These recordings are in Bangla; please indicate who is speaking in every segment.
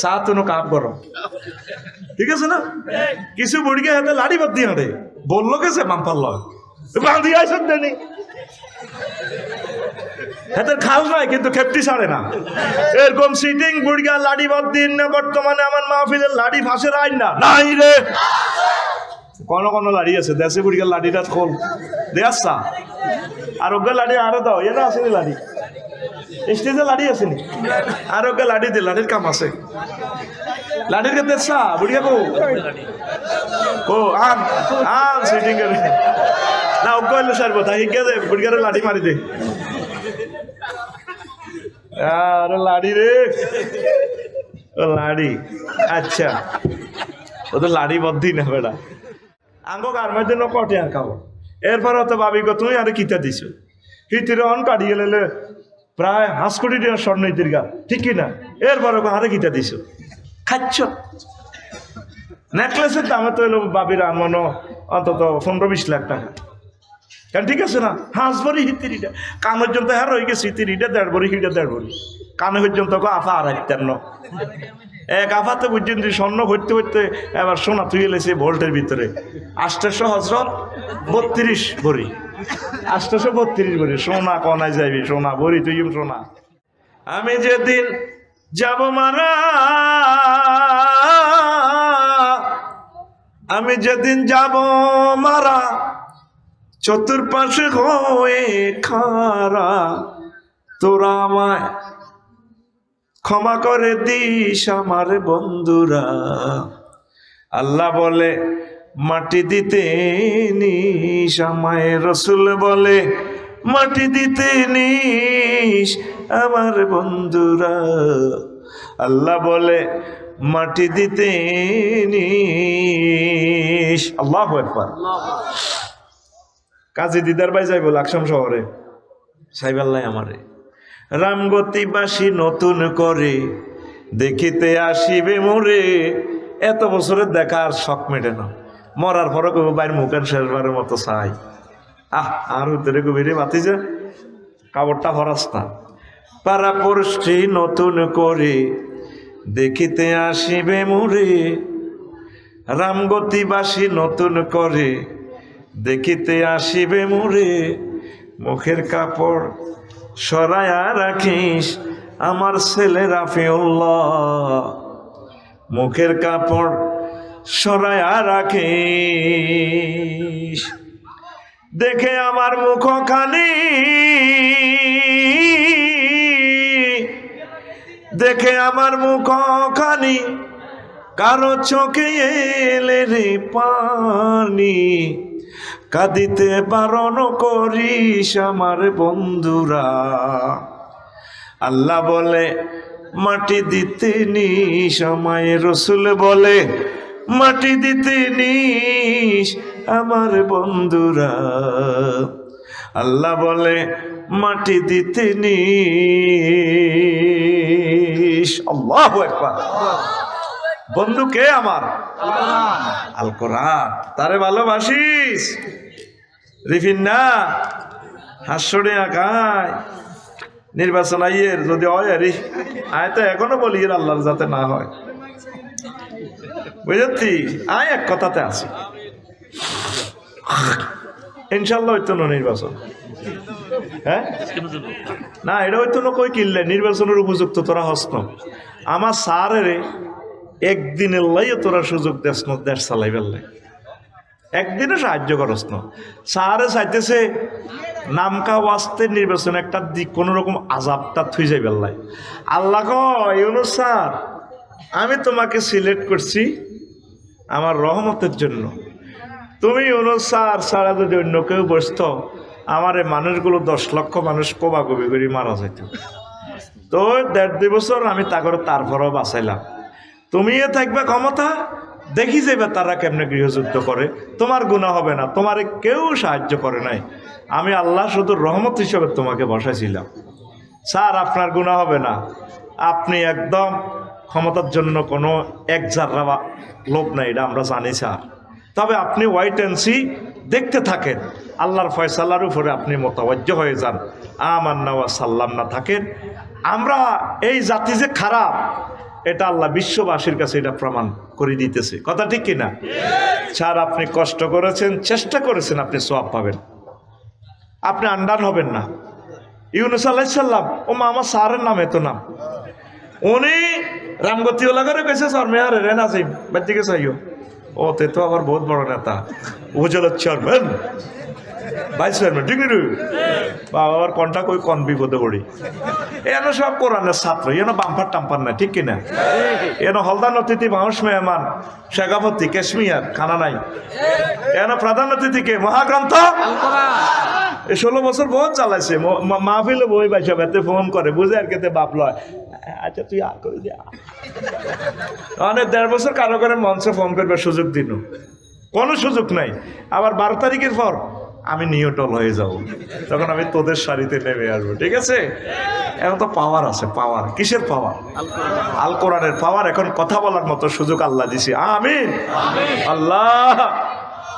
Speaker 1: চা তুনো কাপ গরম, ঠিক আছে না? কিছু বুড়িকে হাতে লাড়ি বাদ দিয়ে হাঁটে, বললো গেছে মাম্পার লয় বাঁধি আইসন দেনি হাতের খাল নাই কিন্তু খেপটি ছাড়ে না। এরকম সিটিং বুড়িয়া লাড়ি বাদ দিন না। বর্তমানে আমার মাহফিলের লাড়ি ফাঁসের আইন না নাই রে। কোন কোন লাড়ি আছে দেশে বুড়িয়া লাড়িটা খোল দেয়াসা আরোগ্য লাড়ি আরো দাও, এরা আসেনি লাড়ি স্টেজে লাড়ি আসেনি, আরোগ্য লাড়ি দে, লাড়ির কাম আছে। লাড়ির কে দেশা বুড়িয়া কো ও আন আন সিটিং করে না ওকে হইলো সারবো তাই কে দে বুড়িয়ারে লাড়ি মারি দে। আরে লাড়ি রে লাড়ি, আচ্ছা ও তো লাড়ি বদ্ধি না বেড়া আঙ্গো গার্মের জন্য কটে আর খাবো। এরপরে তো ভাবি গো তুমি আরে কিতা দিছো হিতির অন কাটিয়ে লেলে প্রায় 5 কোটি টাকা স্বর্ণ ইতির গা, ঠিক কিনা? এরপরে আরে কিতা দিছো খাচ্ছ। নেকলেসের দামে তো এলো বাবির আনমনো অন্তত 15-20 লাখ টাকা, কেন ঠিক আছে না? 5 ভরি হিতিরিটা কানের জন্য হ্যাঁ রয়ে গেছে হিতিরিটা 1.5 ভরি হিটা 1.5 ভরি কানে পর্যন্ত আফা আর ন এক আফাতে বুঝছেন যে স্বর্ণ ভরতে ভরতে এবার সোনা তুই এলেছে ভোল্টের ভিতরে 800 হজরত 32 ভরি 832 ভরি সোনা কনায় যাবি সোনা ভরি তুই সোনা। আমি যেদিন যাব মারা, আমি যেদিন যাব মারা চতুর্পাশে হয়ে খারা, তোরা আমায় ক্ষমা করে দিস আমার বন্ধুরা। আল্লাহ বলে মাটি দিতে নিস আমায়, রসুল বলে মাটি দিতে নিস আমার বন্ধুরা। আল্লাহ বলে মাটি দিতে নিস। আল্লাহু আকবার। কাজী দিদার ভাই যাইব লাকসাম শহরে, সাইবাল্লাই আমারে রামগতিবাসী নতুন করে দেখিতে আসিবে মোরে। এত বছরের দেখার শখ মেটে না, মরার পরে কবি বাইর মুখের শেষবারের মতো চাই। আর উত্তরে কবিরে বাতি যে কাপড়টা হরাস না। পাড়া পড়শি নতুন করে দেখিতে আসিবে মোরে, রামগতিবাসী নতুন করে দেখিতে আসিবে মোরে। মুখের কাপড় সরায়া রাখিস আমার ছেলে রাফিউল্লাহ, মুখের কাপড় সরায়া রাখিস। দেখে আমার মুখখানি, দেখে আমার মুখখানি কারো চোখে এলে রে পানি, কাঁদিতে বারণ করিস আমার বন্ধুরা। আল্লাহ বলে মাটি দিতে নিস আমায়, রসুল বলে মাটি দিতে নিস আমার বন্ধুরা। আল্লাহ বলে মাটি দিতে নিস। আল্লাহু আকবার। বন্ধু কে আমার? আল কোরআন। তারে ভালোবাসিস? রিফিন না হাস্যরে আঁকায় নির্বাচন আইয়ের যদি হয় আরে আয় তো এখনো বলি এর আল্লাহর যাতে না হয়, বুঝছি? আয় এক কথাতে আছি ইনশাল্লাহ হইতো না নির্বাচন। হ্যাঁ না এটা হইতো না কই কিনলে নির্বাচনের উপযুক্ত তোরা হস্ত আমার সারের একদিনের লাই তোরা সুযোগ দেশ না দেশ চালাই ফেললে, একদিনে সাহায্য করস না। সারে চাইতেছে নামকা ওয়াস্তে নির্বাচন একটা দিক কোন রকম আজাবটা থুই যাই বেল্লাই। আল্লাহ কয় ইউনুস স্যার আমি তোমাকে সিলেক্ট করছি আমার রহমতের জন্য, তুমি ইউনুস স্যার ছাড়া যদি অন্য কেউ বসত আমার এই মানুষগুলো 10 লক্ষ মানুষ কোবাকবি করে মারা যেত। তো 1.5-2 বছর আমি তারপরেও বাঁচাইলাম। তুমিও থাকবে ক্ষমতা, দেখি যাবে তারা কেমনে গৃহযুদ্ধ করে, তোমার গুনাহ হবে না, তোমারে কেউ সাহায্য করে নাই, আমি আল্লাহ শুধু রহমত হিসেবে তোমাকে বসাইছিলাম। স্যার আপনার গুনাহ হবে না, আপনি একদম ক্ষমতার জন্য কোনো এক জাররা লোভ নাই, এটা আমরা জানি স্যার, তবে আপনি ওয়াইট অ্যান্ড সি দেখতে থাকেন, আল্লাহর ফয়সালার উপরে আপনি মোতাবজ্জ হয়ে যান, আমান্না ওয়া সাল্লাম না থাকেন। আমরা এই জাতি যে খারাপ এটা আল্লাহ বিশ্ববাসীর কাছে এটা প্রমাণ করে দিতেছে। কথা ঠিক কিনা? স্যার আপনি কষ্ট করেছেন, চেষ্টা করেছেন, আপনি সওয়াব পাবেন, আপনি আন্ডার হবেন না। ইউনূস আলাইহিস সালাম, ও মা আমার স্যারের নাম এত নাম, উনি রামগতিওয়ালা করে গেছে স্যার মেয়ারে রে নাজিম বাড়িতে চাইও, ও তে তো আবার বহুত বড় নেতা, উপজেলার চেয়ারম্যান, ভাইস চেয়ারম্যান, ঠিক নি? বাবা আবার কনটা কই কন বিপদে পড়ি। এনো সব কোরআনের ছাত্র, এনো বাম্পার টাম্পার না, ঠিক কিনা? এনো হলদার অতিথি মানুষ মেহমান শেখাপতি কাশ্মীর খানা নাই, এনো প্রধান অতিথিকে মহাগ্রন্থ 16 বছর বহুত চালাইছে, মাহফিলে বই বাইসা বেতে ফোন করে বুঝে আর কেতে বাপ লয়, আচ্ছা তুই আর করে দিয়া অনেক 1.5 বছর কারো করে মঞ্চে ফোন করবে সুযোগ দিন, কোনো সুযোগ নাই। আবার 12 তারিখের পর আমি নিউটল হয়ে যাব, তখন আমি তোদের সারিতে নেমে আসবো, ঠিক আছে? এখন তো পাওয়ার আছে, পাওয়ার কিসের পাওয়ার? আল কোরআনের পাওয়ার। এখন কথা বলার মতো সুযোগ আল্লাহ দিছি, আমিন আল্লাহ।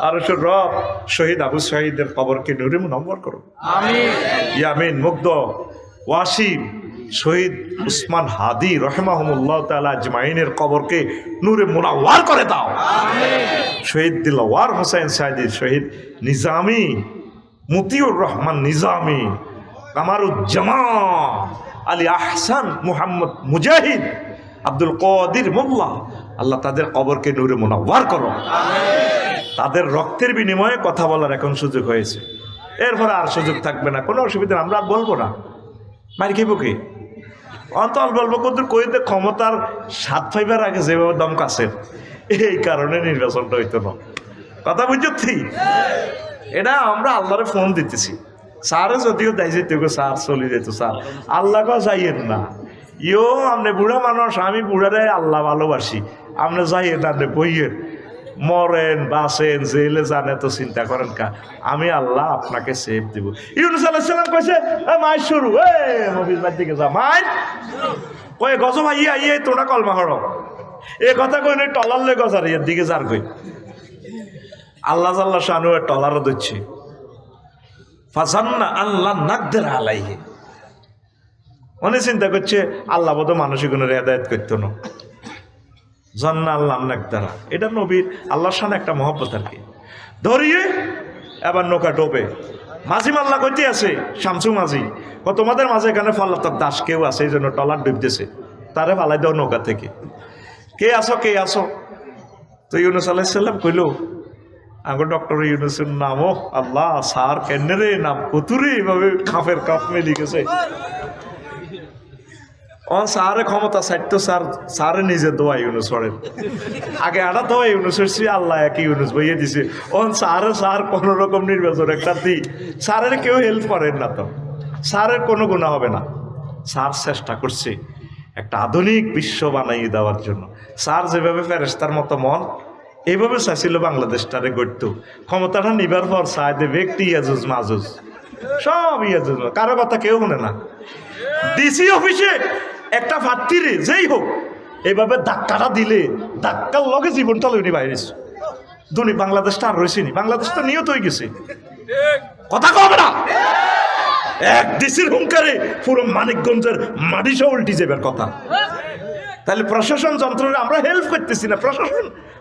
Speaker 1: আর রব শহীদ আবু সাঈদের কবরকে নূরে মুনওয়ার করো, আমিন। ইয়ামিন মুগ্ধ ওয়াসিম শহীদ উসমান হাদি রহমাহুল্লাহ তাআলা আজমাইনের কবরকে নূরে মুনওয়ার করে দাও, আমিন। শহীদ দিলওয়ার হোসেন সাইদি, শহীদ নিজামী মতিউর রহমান নিজামী, কামারুজ্জামান আলী আহসান, মুহাম্মদ মুজাহিদ, আব্দুল কাদির মোল্লা, আল্লাহ তাদের কবরকে নূরে মুনওয়ার করো, আমিন। তাদের রক্তের বিনিময়ে কথা বলার এখন সুযোগ হয়েছে, এরপরে আর সুযোগ থাকবে না, কোনো অসুবিধা আমরা আর বলবো না। মার খেয়ে বুকে অন্তল বলবো কত কইতে ক্ষমতার স্বাদ পাইবার আগে যেভাবে দম কাছে, এই কারণে নির্বাচনটা হইতো না। কথা বুঝছি? এটা আমরা আল্লাহরে ফোন দিতেছি, স্যারে যদিও দেয় যেত স্যার চলে যেত, স্যার আল্লাহকে যাইয়েন না, ইও আপনি বুড়া মানুষ, আমি বুড়ারে আল্লাহ ভালোবাসি, আপনি যাইয়েন না, বইয়ের মরেন বাসেন জেলে যান এত চিন্তা করেন কা, আমি আল্লাহ আপনাকে সেফ দিব। ইউনূস আলাইহিস সালাম কইছে মাই শুরু, মফিজ বাদ দিকে যা মাই কই গজ ভাই ইয়ে তোরা কলমা হড়, এ কথা কই নই টলার লই গজার এর দিকে যার কই আল্লাহ জাল্লা শানু টলারও দিচ্ছে। ফাজান্না আল্লাহ নাকদের আলাইহি, অনেক চিন্তা করছে আল্লাহ বোধ মানসিক হেদায়েত করতো না, জন্না আল্লাহ নাকদারা, এটা নবীর আল্লাহর সামনে একটা মহব্বত আর কি। ধরিয়ে এবার নৌকা ডোবে, মাঝি মাল্লা কইতে আছে শামসু মাঝি, ও তোমাদের মাঝে এখানে ফাল্লাতার দাস কেউ আছে, এই জন্য টলার ডুবতেছে, তারে ফালাই দাও নৌকা থেকে, কে আসো কে আসো? তো ইউনূস আলাইহিস সালাম কইল আগে ডক্টর ইউনূসের নাম, ও আল্লাহ স্যার কেন রে নাম কতুরে এইভাবে খাপের কাপ মেলি গেছে, ও স্যারে ক্ষমতা ছাড়তো, স্যারে নিজে দোয়া ইউনূস পড়েন, আগে আড়া দোয়া ইউনূসের সে আল্লাহ একই ইউনূস বইয়ে দিছে, ও স্যার কোনো রকম নির্বাচন একটা দিই, স্যারের কেউ হেল্প করেন না, তো স্যারের কোনো গুণা হবে না। স্যার চেষ্টা করছে একটা আধুনিক বিশ্ব বানাইয়ে দেওয়ার জন্য, স্যার যেভাবে ফেরেশতার মতো মন এইভাবে চাইছিল বাংলাদেশটারে গড়ত, ক্ষমতাটা নিবার পর চাই দেবে একটি ইয়াজুজ মাজুজ সব ইয়াজুজ, কারো কথা কেউ শুনে না। ডিসি অফিসে একটা প্রার্থীরে যেই হোক এইভাবে ধাক্কাটা দিলে ধাক্কার লগে জীবনটা লইনি বাইরেছ দুনি, বাংলাদেশটা আর রয়েছেনি, বাংলাদেশ তো নিয়ত হয়ে গেছে, কথা কবে না। এক ডিসির হুঙ্কারে পুরো মানিকগঞ্জের মাটিসহ উল্টি যাবার কথা। তাহলে প্রশাসন যন্ত্রে আমরা হেল্প করতেছি না,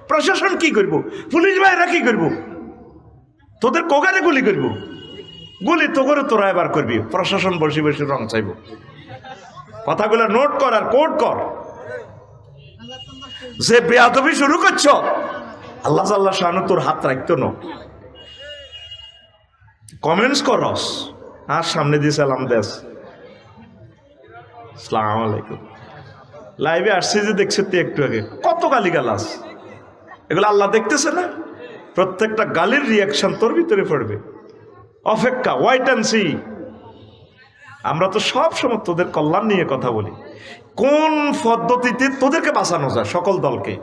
Speaker 1: প্রশাসন কি করব? পুলিশ ভাইরা কি করব? তোদের কোগারে গুলি করব, গুলি তো করে তোরা এবার করবি, প্রশাসন বসে বসে রং চাইব। কথাগুলো নোট কর আর কোট কর, যে বেয়াদবি শুরু করছ আল্লাহ আল্লাহ শানু তোর হাত রাখতো না, কমেন্টস করস আর সামনে দিয়ে সালাম দেস, আসসালামু আলাইকুম। লাইভে আসছে যে দেখছে একটু আগে কত গালি গালাস, এগুলো আল্লাহ দেখতেছে না? প্রত্যেকটা গালির রিয়াকশন তোর ভিতরে পড়বে, অপেক্ষা, ওয়াইট অ্যান্ড সি। আমরা তো সব সময় তোদের কল্যাণ নিয়ে কথা বলি, কোন পদ্ধতিতে তোদেরকে বাঁচানো যায় সকল দলকে,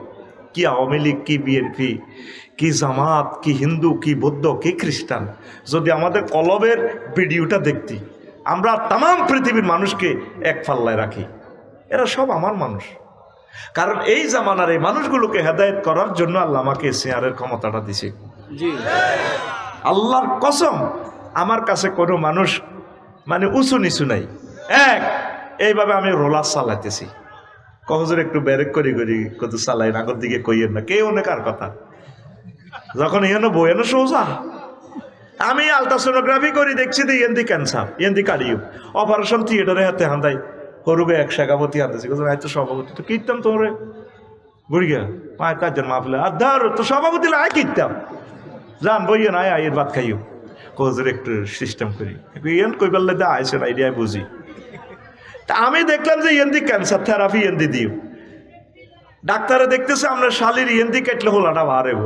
Speaker 1: কি আওয়ামী লীগ, কি বিএনপি, কি জামাত, কি হিন্দু, কি বৌদ্ধ, কি খ্রিস্টান, যদি আমাদের কলবের ভিডিওটা দেখতি, আমরা তাম পৃথিবীর মানুষকে এক পাল্লায় রাখি, এরা সব আমার মানুষ। কারণ এই জামানার এই মানুষগুলোকে হেদায়েত করার জন্য আল্লাহ আমাকে শেয়ারের ক্ষমতাটা দিছে। আল্লাহর কসম, আমার কাছে কোনো মানুষ মানে উঁচু নিচু নাই, এক এইভাবে আমি রোলার চালাইতেছি, কহজের একটু ব্যারেক করি করি কত চালাই আগর দিকে কইয়েন না কে অনেক আর কথা যখন এনে বই এনে সোজা আমি আলট্রাসোনোগ্রাফি করি দেখছি যে এন্দি ক্যান্সার এন্দি কারিও অপারেশন থিয়েটারে হাতে হান্দাই হরুগে এক শাখাপতি হাতেছি হয়তো সভাপতি তো কীর্তাম তোরে বুড়িয়া পাঁচ চারজন মাফলে আর ধর তো সভাপতি আয় কীর্তাম যান বইয়ে নাই আয়ের ভাত খাইও কহজের একটু সিস্টেম করি ইয়েন কই পারলে দা আইসেন আইডিয়ায় বুঝি তা আমি দেখলাম যে এন্দি ক্যান্সার থেরাপি এন্দি দিও ডাক্তারে দেখতেছে আপনার শালির এন্দি কাটলে হোলাটা বাড়েব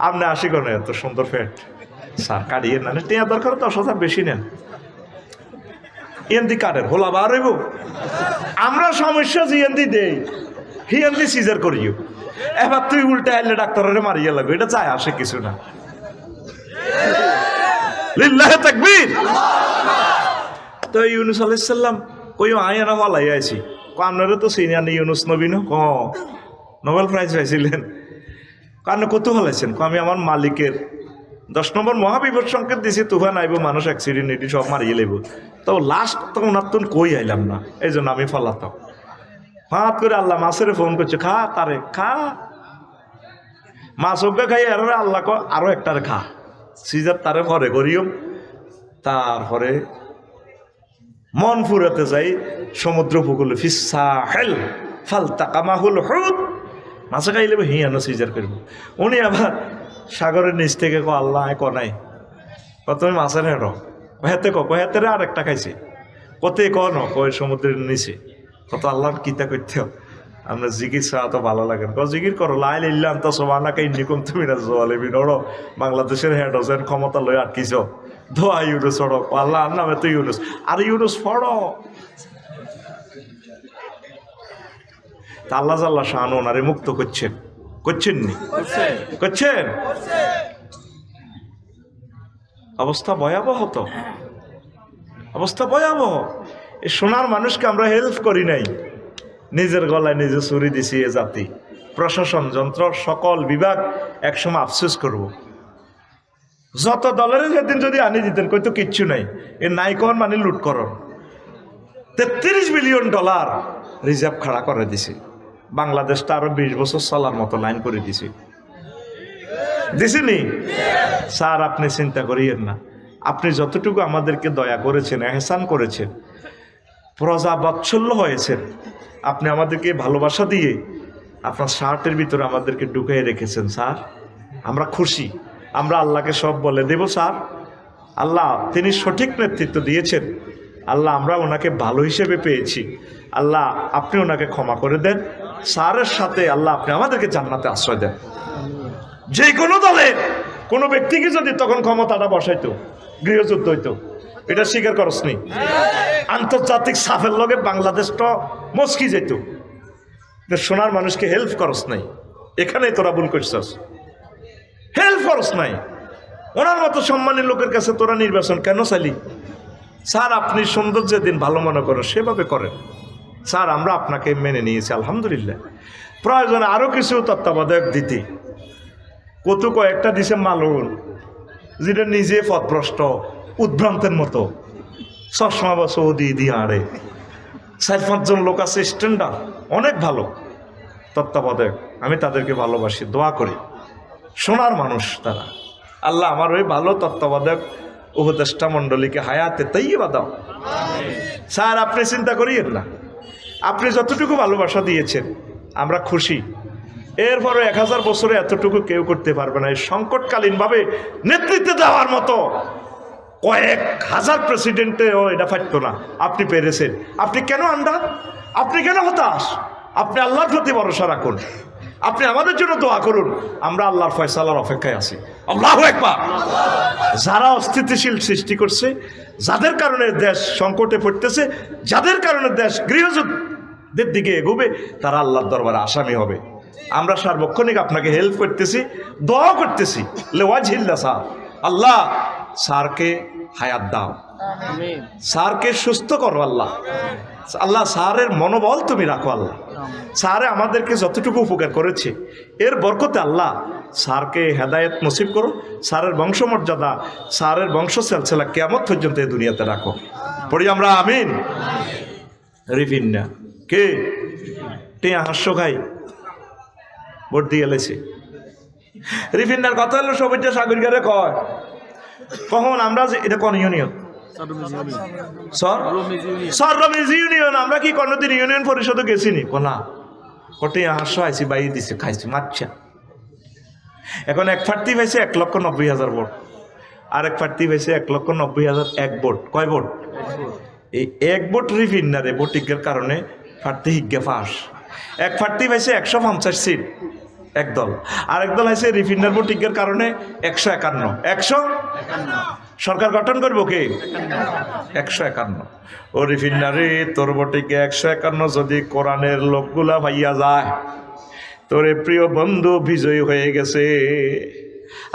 Speaker 1: আপনি আসি কেন এত সুন্দর ফ্যাট স্যার কাটিয়ে না টেয়া দরকার 10,000 বেশি নেন এন্দি কাটের হোলা বাড়েব আমরা সমস্যা যে এন্দি দেই হি এন্দি সিজার করিও এবার তুই উল্টে আইলে ডাক্তারের মারিয়ে লাগবে এটা চায় আসে কিছু না লিল্লাহে তাকবীর তো ইউনুস আলাইহিস সালাম কইও আয়ানা হলাই আইছি আপনারা তো সিনিয়র ইউনুস নবী ন নোবেল প্রাইজ পাইছিলেন কারণ কত হলাইছেন আমি আমার মালিকের 10 নম্বর মহাবিপদ সংকেত দিছি তুফান আইব মানুষ অ্যাক্সিডেন্ট এটি সব মারিয়ে লেব তো লাস্ট তো ওনার তো কই আইলাম না এই জন্য আমি ফলাতাম হাত করে আল্লাহ মাছের ফোন করছে খা তারে খা মাছ ওকে খাই আর আল্লাহ আরো একটার খা সিজার তারে পরে করিও তারপরে মন ফুরাতে যাই সমুদ্র উপকূলে ফিসা হেল ফালতা কামাহুল হুদ মাছে খাইলে হিয়ানো সিজার করবো উনি আবার সাগরের নিচ থেকে আল্লাহ নাই তুমি মাছের হেঁটো হেতে হেতে আর একটা খাইছে কতে কয় সমুদ্রের নিচে কত আল্লাহর কিতা করতে আমরা জিকির ছাড়া তো ভালো লাগে না জিকির করো লাইল ইল্লাম তো সোমানাকে ইন্ডিকম তুমি না জোয়ালিবি নড়ো বাংলাদেশের হেড হোসেন ক্ষমতা লই আটকিছ ধোয়া ইউনুস ওড়ো আল্লাহ নামে তো ইউনুস আর ইউনুস ফড়ো তা আল্লাহ জাল্লাহ শাহানু ওনারে মুক্ত করছেননি করছেন অবস্থা ভয়াবহ তো অবস্থা ভয়াবহ এই সোনার মানুষকে আমরা হেল্প করি নাই নিজের গলায় নিজে ছুরি দিছি এ জাতি প্রশাসন যন্ত্র সকল বিভাগ একসময় আফসোস করব যত দলের যেদিন যদি আনি দিতেন কই তো কিচ্ছু নাই এ নাইকন মানে লুট করো $33 বিলিয়ন রিজার্ভ খাড়া করে দিছে বাংলাদেশটা আরো 20 বছর চলার মতো লাইন করে দিছে দিছিনি স্যার আপনি চিন্তা করিয়েন না আপনি যতটুকু আমাদেরকে দয়া করেছেন এহসান করেছেন প্রজা বাৎসল্য হয়েছেন আপনি আমাদেরকে ভালোবাসা দিয়ে আপনার শার্টের ভিতরে আমাদেরকে ঢুকিয়ে রেখেছেন স্যার আমরা খুশি আমরা আল্লাহকে সব বলে দেব স্যার আল্লাহ তিনি সঠিক নেতৃত্ব দিয়েছেন আল্লাহ আমরা ওনাকে ভালো হিসেবে পেয়েছি আল্লাহ আপনি ওনাকে ক্ষমা করে দেন স্যারের সাথে আল্লাহ আপনি আমাদেরকে জান্নাতে আশ্রয় দেন যে কোনো দলের কোনো ব্যক্তিকে যদি তখন ক্ষমতাটা বসাইতো গৃহযুদ্ধ হইতো এটা স্বীকার করস নি আন্তর্জাতিক সাফের লগে বাংলাদেশটা মস্কি যেত সোনার মানুষকে হেল্প করস নাই এখানেই তোরা ভুল করছস হেল্প করস নাই ওনার মতো সম্মানী লোকের কাছে তোরা নির্বাচন কেন চাইলি স্যার আপনি সুন্দর যেদিন ভালো মনে করেন সেভাবে করেন স্যার আমরা আপনাকে মেনে নিয়েছি আলহামদুলিল্লাহ প্রয়োজনে আরো কিছু তত্ত্বাবধায়ক দিতে কত কয়েকটা দিছে মালুন যেটা নিজে পথভ্রষ্ট উদ্ভ্রান্তের মতো চশমা বা সৌদি দিয়ে আড়ে 4-5 জন লোক আছে স্ট্যান্ডার্ড অনেক ভালো তত্ত্বাবধায়ক আমি তাদেরকে ভালোবাসি দোয়া করি সোনার মানুষ তারা আল্লাহ আমার ওই ভালো তত্ত্বাবধায়ক উপদেষ্টা মণ্ডলীকে হায়াতে তাইয়্যিবা দাও স্যার আপনি চিন্তা করিয়েন না আপনি যতটুকু ভালোবাসা দিয়েছেন আমরা খুশি এরপরে 1000 বছরে এতটুকু কেউ করতে পারবে না এই সংকটকালীনভাবে নেতৃত্ব দেওয়ার মতো কয়েক হাজার প্রেসিডেন্টেও এটা পারতো না আপনি পেরেছেন আপনি কেন আন্ডা আপনি কেন হতাশ আপনি আল্লাহর প্রতি ভরসা রাখুন আপনি আমাদের জন্য দোয়া করুন আমরা আল্লাহর ফয়সালার অপেক্ষায় আছি আল্লাহু আকবার যারা অস্থিতিশীল সৃষ্টি করছে যাদের কারণে দেশ সংকটে পড়তেছে যাদের কারণে দেশ গৃহযুদ্ধের দিকে এগোবে তারা আল্লাহর দরবারে আসামি হবে আমরা সার্বক্ষণিক আপনাকে হেল্প করতেছি দোয়া করতেছি লেওয়াজহিল্লা স্যার আল্লাহ স্যারকে হায়াত দাও স্যারকে সুস্থ করো আল্লাহ আল্লাহ স্যারের মনোবল তুমি রাখো আল্লাহ স্যারে আমাদেরকে যতটুকু উপকার করেছে এর বরকতে আল্লাহ স্যারকে হেদায়েত নসিব করো স্যারের বংশমর্যাদা স্যারের বংশ সিলসিলা কিয়ামত পর্যন্ত এই দুনিয়াতে রাখো পড়ি আমরা আমিন রিফিন্না কে টিয়া হাস্য খাই ভোট দিয়ে এলেছে। রিফিন্নার কথা হলো সবুজ সাগরিকারে কয় কখন আমরা এটা কোন ইউনিয়ন সর রমিজ ইউনিয়ন আমরা কি কোনদিন ইউনিয়ন পরিষদে গেছি নি কোনা কটে হাস্য আইসি বাই দিছে খাইছি মাচ্ছা। এখন এক প্রার্থী পাইছে 1,90,000 ভোট, আর এক প্রার্থী পাইছে 1,90,000 এক ভোট। কয় ভোট? এই এক ভোট রিফিন্নারে ভোটিংয়ের কারণে প্রার্থী হিজ্ঞা ফাঁস। এক প্রার্থী পাইছে 150 সিট এক দল, আর এক দল আছে রিফিন্নার ভোটিংয়ের কারণে 151 সরকার গঠন করবো কে 151। ও রিফিন্নারে তোর ভোটিংয়ে 151 যদি কোরআনের লোকগুলা ভাইয়া যায় তোরে প্রিয় বন্ধু বিজয়ী হয়ে গেছে।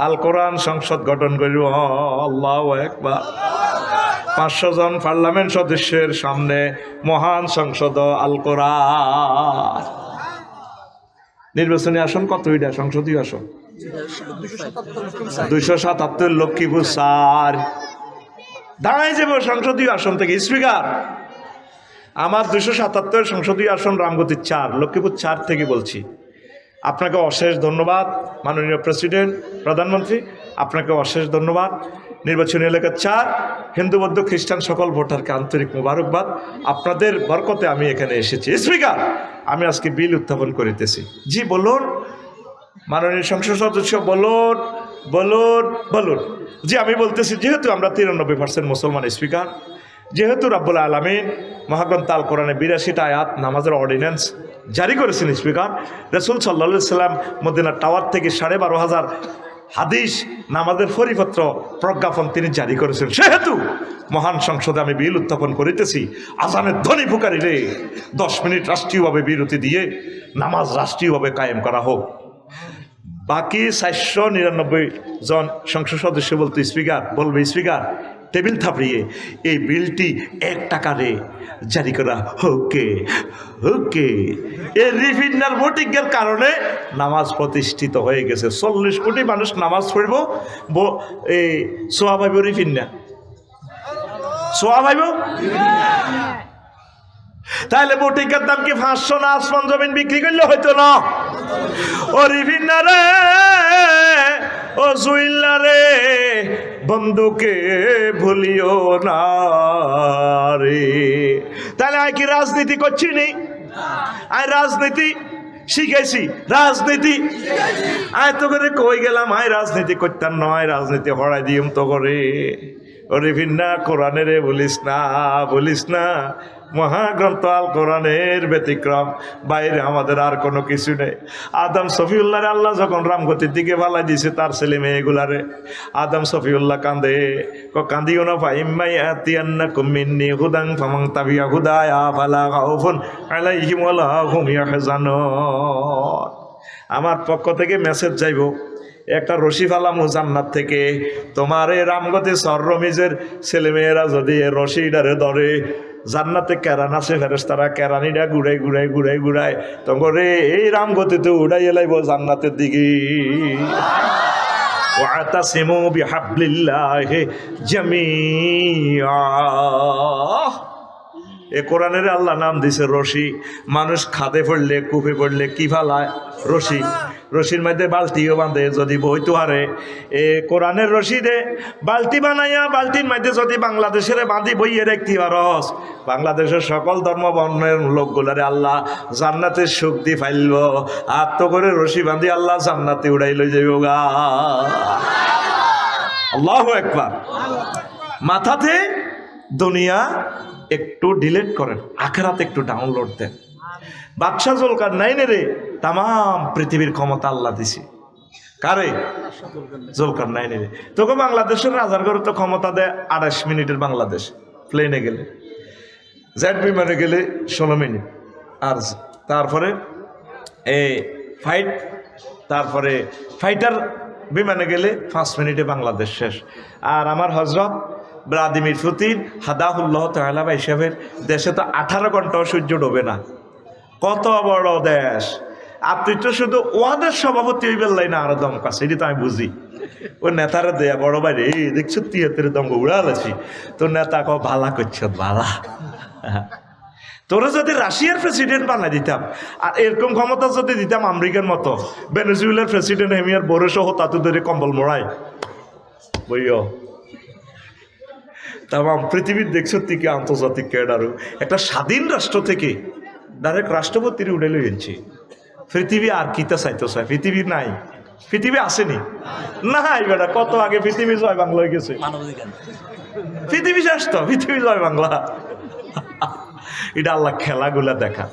Speaker 1: আল কোরআন সংসদ গঠন করিব। আল্লাহু আকবার। 500 জন পার্লামেন্ট সদস্যের সামনে মহান সংসদ আল কোরআন। নির্বাচনী আসন কত? এটা সংসদীয় আসন 277 লক্ষ্মীপুর 4 দাঁড়াই যাব সংসদীয় আসন থেকে স্পিকার। আমার 277 সংসদীয় আসন রামগতির 4 লক্ষ্মীপুর 4 থেকে বলছি। আপনাকে অশেষ ধন্যবাদ মাননীয় প্রেসিডেন্ট, প্রধানমন্ত্রী, আপনাকে অশেষ ধন্যবাদ। নির্বাচনী এলাকা 4 হিন্দু বৌদ্ধ খ্রিস্টান সকল ভোটারকে আন্তরিক মোবারকবাদ। আপনাদের বরকতে আমি এখানে এসেছি। স্পিকার, আমি আজকে বিল উত্থাপন করিতেছি। জি বলুন মাননীয় সংসদ সদস্য, বলুন বলুন বলুন। জি আমি বলতেছি, যেহেতু আমরা 93% মুসলমান স্পিকার, যেহেতু রাব্বুল আলামিন মহাগ্রন্থ আল কোরআনে 82টা আয়াত নামাজের অর্ডিন্যান্স জারি করেছেন স্পিকার, রাসূল সাল্লাল্লাহু আলাইহি সাল্লাম মদিনার টাওয়ার থেকে 12,500 হাদিস নামাজের পরিপত্র প্রজ্ঞাপন তিনি জারি করেছেন, সেহেতু মহান সংসদে আমি বিল উত্থাপন করিতেছি। আজানের ধ্বনি পুকারি রে 10 মিনিট রাষ্ট্রীয়ভাবে বিরতি দিয়ে নামাজ রাষ্ট্রীয়ভাবে কায়েম করা হোক। বাকি 499 জন সংসদ সদস্য বলতে স্পিকার বলবে, স্পিকার টেবিল থাপড়িয়ে এই বিলটি 1 টাকারে জারি করা হোকে হোকে। এই রিফিন্নার ভোটিংয়ের কারণে নামাজ প্রতিষ্ঠিত হয়ে গেছে। 40 কোটি মানুষ নামাজ পড়ব, এই সোয়া ভাইব রিফিন্না, সোয়া ভাইব। তাহলে ভোটিংয়ের দাম কি 500 না আসমান জমিন বিক্রি করলে হয়তো না? ও রিফিন্না রে, ও জুইল্লা রে, বন্ধুকে ভুলিও না রে। তাহলে আয় কি রাজনীতি করছি নি? আয় রাজনীতি শিখেছি, রাজনীতি আয় তো করে কই গেলাম, আয় রাজনীতি করতাম নয়, রাজনীতি হরাই দিম তো করে। ওরে ভিন্না কোরআনের বলিস না, বলিস না, মহাগ্রন্থ আল কোরআনের ব্যতিক্রম বাইরে আমাদের আর কোনো কিছু নেই। আদম সফিউল্লাহ রে আল্লাহ যখন রামগতির দিকে ভালাই দিয়েছে তার ছেলে মেয়েগুলারে, আদম সফিউল্লাহ কান্দে, কান্দিও না ফাইম্মাই আতিয়ান্নাকুম মিন্নি হুদান ফামান তাবিয়া হুদায়া ফালা খাউফুন আলাইহিম ওয়ালা হুম ইয়াহজানুন। আমার পক্ষ থেকে মেসেজ যাইব, একটা রশি ফালামু জান্নাত থেকে, তোমার এই রামগতি সররমিজের ছেলেমেয়েরা যদি রশিটারে ধরে, জান্নাতে কেরান আছে ফেরেশতারা কেরানিটা ঘুরাই ঘুরাই ঘুরাই ঘুরাই তখন এই রামগতিতে উড়াই এলাইব জান্নাতের দিকে। ওয়াতাসিমু বিহাবলিল্লাহি জামিআ। এ কোরআনের আল্লাহ নাম দিছে রশি। মানুষ খাদে পড়লে কূপে পড়লে কি ফালায়? রশি। রশির মধ্যে বালতিও বাঁধে, যদি বইতে হারে এ কোরআনের রশি দে বালতি বানাইয়া বালতির মধ্যে যদি বাংলাদেশের বাঁধি বইয়ে রাখতে পারস, বাংলাদেশের সকল ধর্ম বর্ণের লোকগুলারে আল্লাহ জান্নাতের সুখ দি ফাইলব। আর তো করে রশি বাঁধি আল্লাহ জান্নাতে উড়াই লই যাইব গা। আল্লাহু আকবার। মাথাতে দুনিয়া একটু ডিলিট করেন, আখেরাতে একটু ডাউনলোড দেন। বাদশাহ জুলকারনাইনেরে তাম পৃথিবীর ক্ষমতা আল্লাহ দিছে। কারে? জুলকারনাইনেরে। তোকে বাংলাদেশের রাজার ঘরে তো ক্ষমতা দেয় 28 মিনিটের বাংলাদেশ, প্লেনে গেলে, জেট বিমানে গেলে 16 মিনিট, আর তারপরে তারপরে ফাইটার বিমানে গেলে 5 মিনিটে বাংলাদেশ শেষ। আর আমার হজরত ভ্লাদিমির পুতিন হাদাহুল্লাহ তাআলা হিসাবের দেশে তো 18 ঘন্টাও সূর্য ডোবে না। কত বড় দেশ! আর তুই তো শুধু ওয়াদের সভাপতি হয়ে বেললাই না, আরো দমকা, সেটি তো আমি বুঝি। ও নেতারা দেয়া বড় ভাই রে, দেখছো 73 দমকা উড়াল আছি, তোর নেতা ভালা করছ ভালা। তোরা যদি রাশিয়ার প্রেসিডেন্ট বানাই দিতাম, আর এরকম ক্ষমতা যদি দিতাম আমেরিকার মতো, ভেনেজুয়েলার প্রেসিডেন্ট হেমিয়ার বড় সহ তাতে ধরে কম্বল মোড়ায় বইও তাম পৃথিবীর দেখছো থেকে আন্তর্জাতিক ক্যাডারও একটা স্বাধীন রাষ্ট্র থেকে ডাইরেক্ট রাষ্ট্রপতির উঠে লইছি। পৃথিবী আর কিতা চাইতো চাই? পৃথিবী নাই, পৃথিবী আসেনি নাই বেটা, কত আগে পৃথিবী জয় বাংলা হয়ে গেছে। পৃথিবী শেষ তো, পৃথিবী জয় বাংলা। এটা আল্লাহ খেলাগুলা দেখা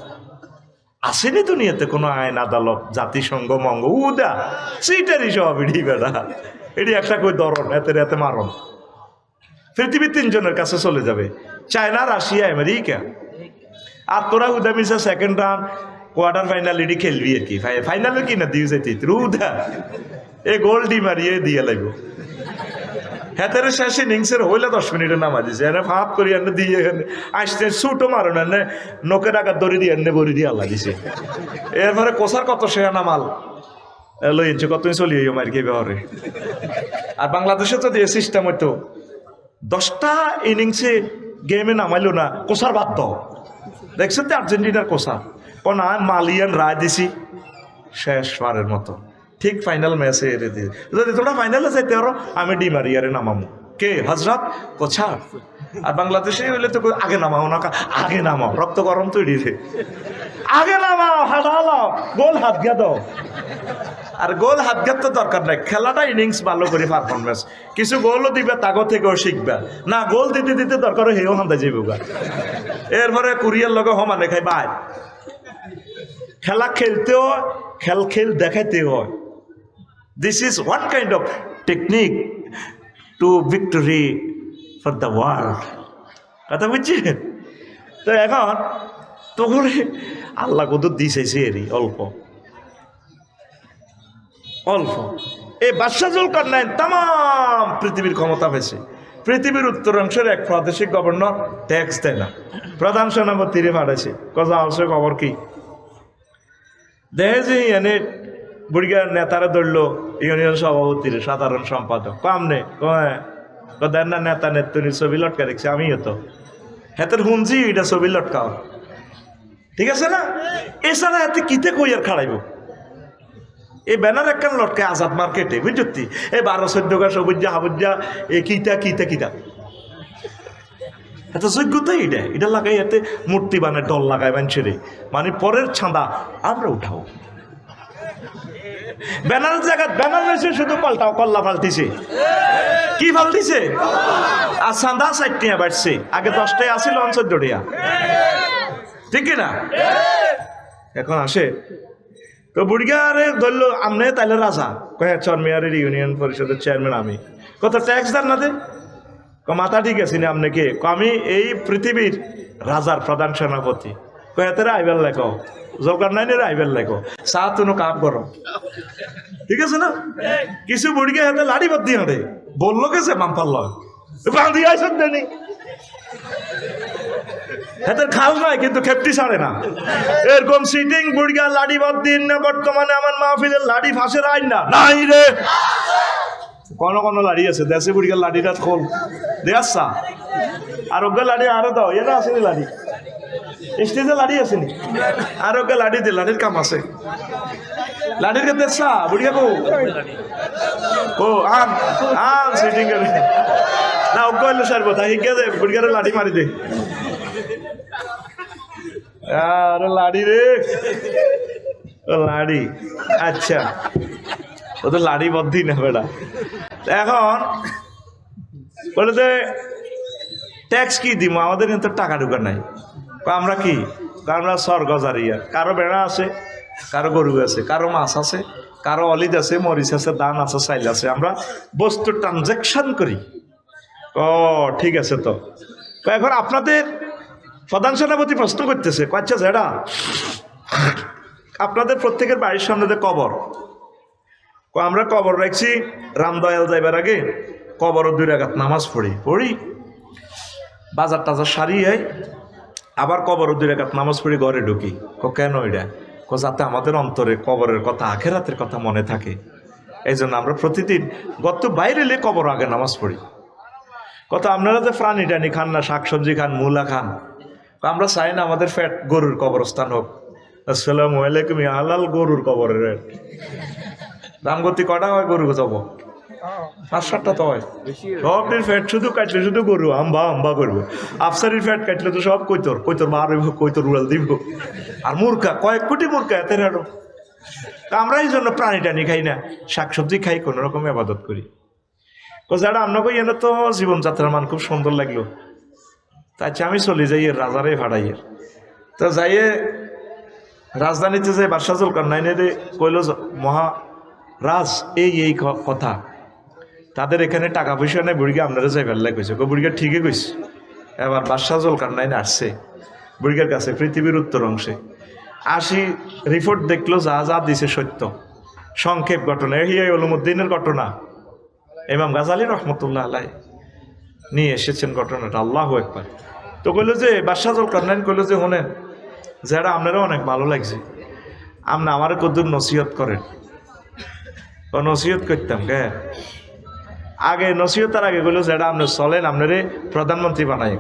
Speaker 1: আসেনি দুনিয়াতে কোনো আইন আদালত জাতিসংঘ মঙ্গ উদা সেইটারই সব এটি বেটা। এটি একটা কই ধরন এতে এতে মারণ। পৃথিবী তিনজনের কাছে চলে যাবে, চায়না, রাশিয়া, আমেরিকা। আর তোরা উদা মিশা সেকেন্ড রাউন্ড কোয়ার্টার ফাইনাল এটি খেলবি আর কি। ফাইনালে কি না দিয়ে যেতি উদা এ গোল ডি মারিয়ে দিয়ে লাগবো। হেতারে শেষ ইনিংসের হইলে 10 মিনিটে নামা দিছে, এনে ফাঁপ করি এনে দিয়ে আসতে ছুটো মারো এনে নোকের আঘাত দড়ি দিয়ে এনে বড়ি দিয়ে আল্লাহ দিছে। এরপরে কোসার কত শেয়ানা মাল লইছে, কত চলি মার কে ব্যবহারে। আর বাংলাদেশে তো দিয়ে সিস্টেম হইতো 10টা ইনিংসে গেমে নামাইলো না, কোসার বাদ দাও। দেখছেন তো আর্জেন্টিনার কোসার কোন মালিয়ান রায় দিছি শেষ বারের মতো। ঠিক ফাইনাল ম্যাচে এরে দিয়ে যদি তোমরা ফাইনালে যাইতে পারো আমি ডি মারিয়ারে নামামো। কে হজরত কোছা? আর বাংলাদেশে হইলে তো আগে নামাও না, আগে নামাও, রক্ত গরম তৈরি রে, আগে নামাও, হাঁটালাও, গোল হাত গিয়া দাও। আর গোল হাত গিয়ার তো দরকার নাই, খেলাটা ইনিংস ভালো করে পারফরমেন্স, কিছু গোলও দিবে তাগো থেকেও শিখবা না। গোল দিতে দিতে দরকার হেও হান্তা যাইব গা। এরপরে কুরিয়ার লগে সমানে খাই বাই। খেলা খেলতেও খেল দেখাইতে হয়। This is one kind of technique to victory for the world. কথা বুঝছেন? তো এখন তখন আল্লাহ কত দিয়েছে এরই অল্প অল্প। এই বাদশাহ জুলকারনাইন তাম পৃথিবীর ক্ষমতা পেয়েছে। পৃথিবীর উত্তরাংশের এক প্রাদেশিক গভর্নর ট্যাক্স দেয় না, প্রধান সেনাপতিরে পাঠাইছে। কথা আছে খবর কি? দেখে যে এনে বুড়িগার নেতারা ধরলো ইউনিয়ন সভাপতির সাধারণ সম্পাদক কামনে দেন না, নেতা নেত্রী ছবি লটকা দেখছি আমিও তো হাতের হুঞ্জি এটা ছবি লটকাও, ঠিক আছে না? এছাড়া হাতে কিতে কই আর খাড়াইব? এই ব্যানার একখান লটকায় আজাদ মার্কেটে, বুঝছি এই 12-14 গা সবুজা হাবুজা এ কিতা কিতা কিতা এত যোগ্যতাই এটা লাগাই এতে মূর্তি বানায় ডল লাগায় মানুষের, মানে পরের ছাঁদা আমরা উঠাও। ব্যানার জায়গা ব্যানার রয়েছে শুধু পাল্টাও, কল্লা পাল্টিছে। কি পাল্টিছে? আর চাঁদা 60 টাকা বাড়ছে, আগে 10 টাকা আসিল 14 টাকা, ঠিক না? এখন আসে তো বুড়িগারে ধরলো আমনে তাইলে রাজা কয়ে চরমিয়ারের ইউনিয়ন পরিষদের চেয়ারম্যান আমি, কত ট্যাক্স দেন না দে? মাথা ঠিক আছে না আপনি কে? আমি এই পৃথিবীর রাজার প্রধান সেনাপতি। কয়েতে আইবেল লেখো জোকার নাই আইবেল লেখো চা তুনো কাপ করো, ঠিক আছে না? কিছু বুড়িকে হাতে লাড়ি বাদ দিয়ে হাঁটে বললো গেছে মামপাল্ল বাঁধি আইসন দেনি হাতের খাল নাই কিন্তু খেপটি ছাড়ে না। এরকম সিটিং বুড়িয়া লাড়ি বাদ দিন না। বর্তমানে আমার মাহফিলের লাড়ি ফাঁসের আইন না নাই রে, কোন লাড়ি আছে দেশে বুড়িয়া লাড়িটা খোল দেয়াচ্ছা আর ওকে লাড়ি আরো দাও, এটা আসেনি লাড়ি স্টেজে লাড়ি আসেনি আর ওকে লাড়ি দে, লাড়ির কাম আছে। লাড়ির কে দেখছা বুড়িয়া কো আন আন সিটিং করে না ওকে হইলো সারবো তাই হিকে দে বুড়িয়ারে লাড়ি মারি দে। আরে লাড়ি রে লাড়ি, আচ্ছা ও তো লাড়ি বদ্ধি না বেটা। এখন বলে যে ট্যাক্স কি দিব, আমাদের কিন্তু টাকা ঢুকা নাই। আমরা কি আমরা স্বর্গজারিয়া, কারো বেড়া আছে, কারো গরু আছে, কারো মাছ আছে, কারো অলিদ আছে, মরিচ আছে, দান আছে, চাইল আছে, আমরা বস্তু ট্রানজ্যাকশন করি। ও ঠিক আছে। তো এখন আপনাদের প্রধান সেনাপতি প্রশ্ন করতেছে, আচ্ছা যেটা আপনাদের প্রত্যেকের বাড়ির সামনে যে কবর, আমরা কবর রাখছি রামদয়াল যাইবার আগে কবর 2 রাকাত নামাজ পড়ি বাজার টাজার সারিয়ে আবার কবর 2 রাকাত নামাজ পড়ি ঘরে ঢুকি। কেন এটা? যাতে আমাদের অন্তরে কবরের কথা আখেরাতের কথা মনে থাকে। এই জন্য আমরা প্রতিদিন গত বাইরে এলে কবর আগে নামাজ পড়ি। আপনারা যে প্রাণী টানি খান না, শাকসবজি খান, মূলা খান, আমরা চাই না আমাদের ফ্যাট গরুর কবরস্থান হোক। আসসালামু আলাইকুম, হালাল গরুর কবরের রেট দাম গতি কটা হয় গরু যাব 5-7টা তো হয়। সবটির ফ্যাট শুধু কাটলে শুধু গরু আম্বা আম্বা করবো। আফসারির ফ্যাট কাটলে তো সব কৈতর কৈতর বার হইব, কৈতর উড়াল দিব। আর মূর্খা কয়েক কোটি মূর্খা এতে হারো। আমরা এই জন্য প্রাণী টানি খাই না, শাকসবজি খাই, কোনো রকম আবাদত করি। যারা আপনাকে এনে তো জীবনযাত্রার মান খুব সুন্দর লাগলো, তাই আমি চলে যাই এর রাজারে ভাড়াইয়ের। তো যাইয়ে রাজধানীতে যে বাদশাহ জুলকারনাইনে কইল মহারাজ এই কথা, তাদের এখানে টাকা পয়সা নেই, বুড়িকে আপনারা যাই ফেললে কইছে। বুড়িকে ঠিকই কইছে। এবার বাদশাহ জুলকারনাইন আসছে বুড়িকার কাছে পৃথিবীর উত্তর অংশে, আসি রিপোর্ট দেখলো যা যা দিছে সত্য। সংক্ষেপ ঘটনা, হিয়া উলুমুদ্দিনের ঘটনা, ইমাম গাজালি রহমতুল্লাহ আলাই নিয়ে এসেছেন ঘটনাটা। আল্লাহু আকবার। তো কইলো যে বাদশাহ জুলকারনাইন কইলো যে শোনেন, যারা আপনারা অনেক ভালো লাগছে, আপনি আমার কদ্দুর নসিহত করেন। ও নসিহত করতাম কে আগে, নসিহতার আগে কইলো যেটা আপনি চলেন, আপনারে প্রধানমন্ত্রী বানাই।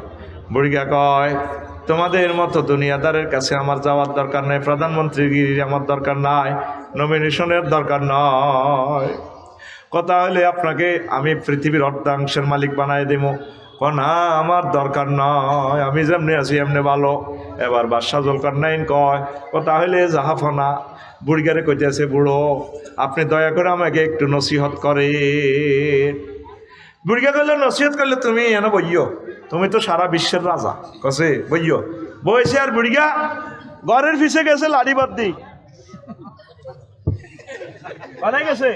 Speaker 1: বুড়িগা কয় তোমাদের মতো দুনিয়াদারের কাছে আমার যাওয়ার দরকার নাই, প্রধানমন্ত্রীগিরি আমার দরকার নাই, নমিনেশনের দরকার নয়। কথা হলে আপনাকে আমি পৃথিবীর অর্ধাংশের মালিক বানাই দেবো। না, আমার দরকার নয়, আমি যেমনি আছি এমনি ভালো। এবার বাদশাহ জুলকারনাইন কয় কথা হলে জাহাফনা বুড়িগারে কইতেছে, বুড়ো আপনি দয়া করে আমাকে একটু নসিহত করে। বুড়িগা কইলে নসিহত করলে তুমি এনে বইও, তুমি তো সারা বিশ্বের রাজা। কছে বইও, বইছে। আর বুড়িগা ঘরের পিছে গেছে লাড়ি বাদ্দি বানাই গেছে,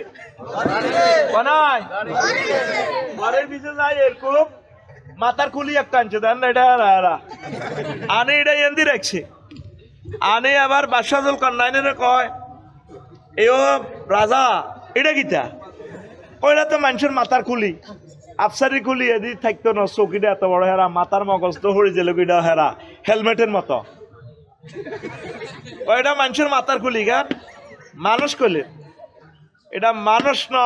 Speaker 1: বানাই ঘরের পিছে যাই এরকম মাথার খুলি একটা আনছে, দেন না এটা আনে, এটা এন্দি রাখছে আনে। আবার বাদশাহ জুলকারনাইনের কয় এও রাজা এটা কিতা? কইরা তো মানুষের মাথার খুলি, আফসারি খুলি এদি থাকতো না, চৌকিটা এত বড় হেরা, মাথার মগজ তো হরি যে লোকিটা হেরা হেলমেটের মতো। এটা মানুষের মাথার খুলি গান মানুষ কইলে এটা মানুষ ন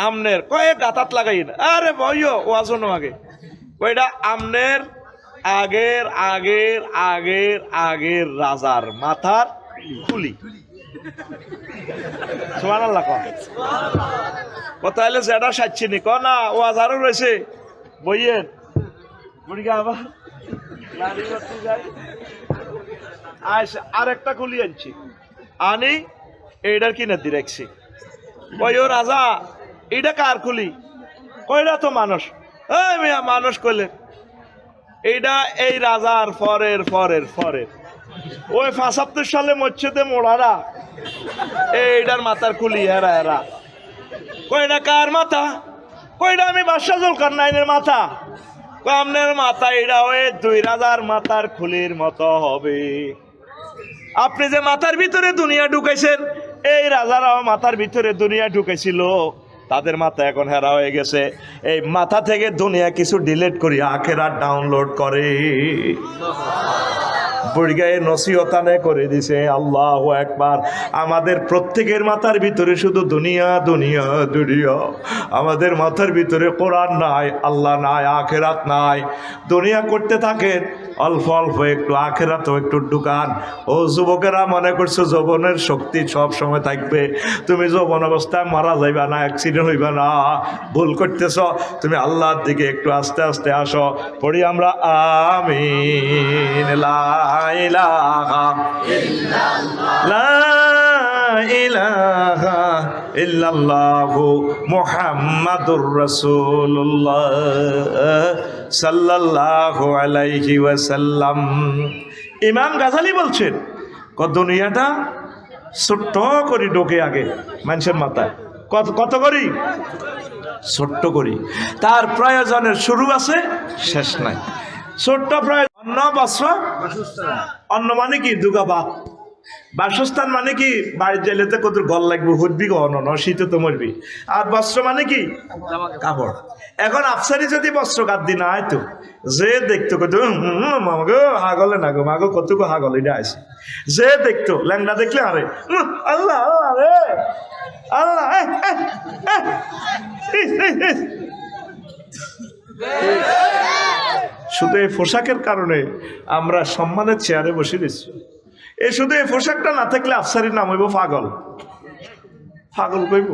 Speaker 1: আমনের কয়েক গাতাত লাগাই না। আরে বইও ওয়াজন আগে ওইটা আমনের আগের আগের আগের আগের রাজার মাথার খুলি। সুবহানাল্লাহ কয় কথা হলে যেটা সাচ্ছি নি ক না ও হাজারও রয়েছে বইয়ের বুড়িগা আবার লাড়ি বাতি যাই আইসে আর একটা খুলি আনছি আনি এইটার কিনে দিয়ে রাখছি। ওই ও রাজা এইটা কার খুলি? কইরা তো মানুষ। এই মিয়া মানুষ কইলে এইটা এই রাজার ফরের ফরের ফরের ওই ৭৫ সালে মসজিদে মোড়ারা এইটার মাথার খুলি হেরা হেরা। কইটা কার মাথা? কইটা আমি বাদশাহ জুলকারনাইনের মাথা। আপনার মাথা এটা ওই ২ রাজার মাথার খুলির মতো হবে। আপনি যে মাথার ভিতরে দুনিয়া ঢুকাইছেন, এই রাজারাও মাথার ভিতরে দুনিয়া ঢুকাইছিল, তাদের মাথা এখন হেরা হয়ে গেছে। এই মাথা থেকে দুনিয়া কিছু ডিলিট করি আখেরাত ডাউনলোড করে। বুড়িগায়ে নসিহতানে করে দিছে। আল্লাহু আকবার। আমাদের প্রত্যেকের মাথার ভিতরে শুধু দুনিয়া দুনিয়া দুনিয়া। আমাদের মাথার ভিতরে কোরআন নাই, আল্লাহ নাই, আখেরাত নাই। দুনিয়া করতে থাকেন, অল্প অল্প একটু আখেরাতও একটু ঢুকান। ও যুবকেরা মনে করছো যৌবনের শক্তি সব সময় থাকবে, তুমি যৌবন অবস্থায় মারা যাইবা না, অ্যাক্সিডেন্ট হইবা না, ভুল করতেছ। তুমি আল্লাহর দিকে একটু আস্তে আস্তে আসো। পড়ি আমরা আমিন। লা ইলাহা ইল্লাল্লাহ, লা ইলাহা ইল্লাল্লাহু মুহাম্মাদুর রাসূলুল্লাহ সাল্লাল্লাহু আলাইহি ওয়াসাল্লাম। ইমাম গাজালি বলছেন দুনিয়াটা ছোট্ট করি ঢোকে আগে মানুষের মাথায়। কত করি? ছোট্ট করি। তার প্রয়োজনের শুরু আছে, শেষ নাই। ছোট্ট প্রয়োজন অন্ন বস্ত্র, অন্ন মানে কি দুগা ভাত, বাসস্থান মানে কি বাড়ির জেলেতে কত গল লাগবে, হুটবি অনন শীতে তো মরবি। আর বস্ত্র মানে কি কাপড়। এখন আফসারি যদি বস্ত্র গাদ দি না হয়তো যে দেখতো কত মাগো হাগলে না গো মাগো কত হাগল এটা আছে, যে দেখতো ল্যাংড়া দেখলে আরে আল্লাহ আরে আল্লাহ শুধু এই পোশাকের কারণে আমরা সম্মানের চেয়ারে বসে দিচ্ছি। এই শুধু এই পোশাকটা না থাকলে আফসারির নাম হইব পাগল। পাগল কইব।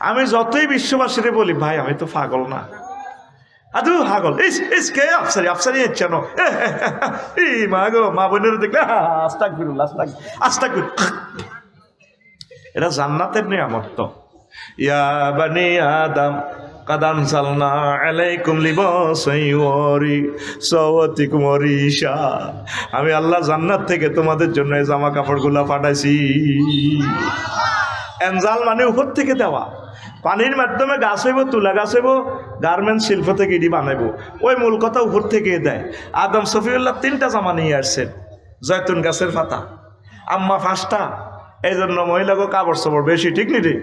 Speaker 1: আমি যতই বিশ্ববাসীরে বলি ভাই আমি তো পাগল না, আদু পাগল ইস কে আফসারি আফসারি ইচ্ছা নো এই মা গো, মা বোনের দেখলে আস্তাগফিরুল্লাহ আস্তাগফিরুল্লাহ। এটা জান্নাতের নিয়ামত। তো ইয়া বানি আদম কাদ আনজালনা আলাইকুম লিবাসান ইউরি সাওয়াতিকুম ওয়ারিশা। আমি আল্লাহ জান্নাত থেকে তোমাদের জন্য এই জামা কাপড়গুলা পাঠাইছি। এনজাল মানে উপর থেকে দেওয়া, পানির মাধ্যমে গাছ হইব, তুলা গাছ হইব, গার্মেন্টস শিল্প থেকে এটি বানাইবো। ওই মূল কথা উপর থেকে দেয়। আদম সফিউল্লাহ 3টা জামা নিয়ে আসছেন, জয়তুন গাছের পাতা, আম্মা 5টা। এই জন্য মহিলাকে কাপড় চোপড় বেশি, ঠিক নি রে?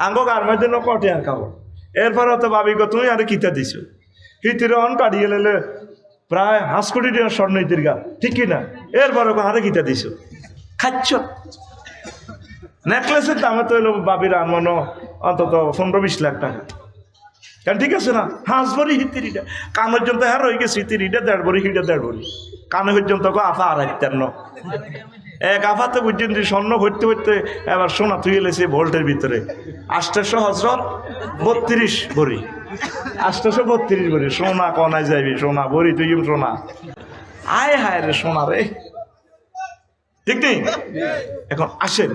Speaker 1: আঙ্গো গার্মেন্টের জন্য কটে আর কাপড়। এরপরে তো ভাবি গো তুমি আরে কিতা দিছ, হিতির অন কাটিয়ে লেলে প্রায় 5 কোটি টাকা স্বর্ণ ইতির গা, ঠিক কিনা? এরপরে আরে কিতা দিছ, খাচ্ছ। নেকলেসের দামে তো এলো বাবির আনমানো অন্তত 15-20 লাখ টাকা। কেন ঠিক আছে না? 5 ভরি হিতিরিটা কানের জন্য হ্যাঁ রয়ে গেছে, হিতিরিটা 1.5 ভরি, হিটা 1.5 ভরি। কানে পর্যন্ত আফা 2.5 এক আফাতে পর্যন্ত স্বর্ণ ভরতে ভরতে এবার সোনা তুই এলেছে ভোল্টের ভিতরে। 800 হজরত 32 ভরি, 832 ভরি সোনা কনায় যাবি, সোনা ভরি তুই সোনা। আয় হায় রে সোনা রে, ঠিক নেই? এখন আসেন